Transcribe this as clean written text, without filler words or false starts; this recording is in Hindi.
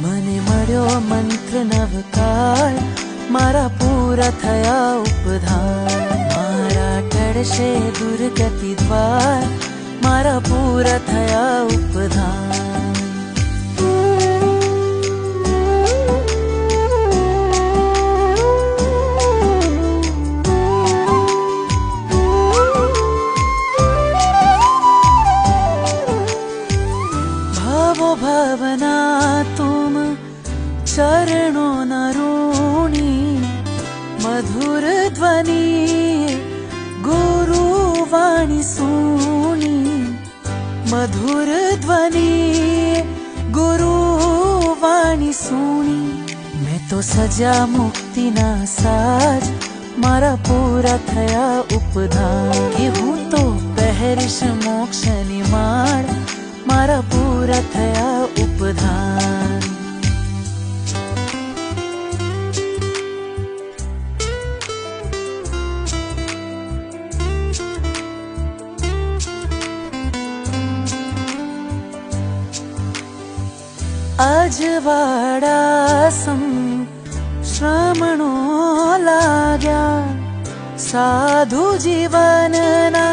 મને મળ્યો મંત્ર નવકાળ, મારા પૂરા થયા ઉપધાર. મારા ટળશે દુર્ગતિ દ્વાર, મારા પૂરા થયા ઉપધાર. भावो भावना तुम चरणों न ऋणी, मधुर ध्वनि गुरु वाणी सुनी. मधुर ध्वनि गुरु वाणी सुनी. मैं तो सजा मुक्ति ना साज, मारा पूरा थया उपधार. कि हूँ तो पहरिश मोक्ष ની માળ, मारा पूरा थया उपधार. अजवाड़ा सम श्रमणो लाग्या, साधु जीवन ना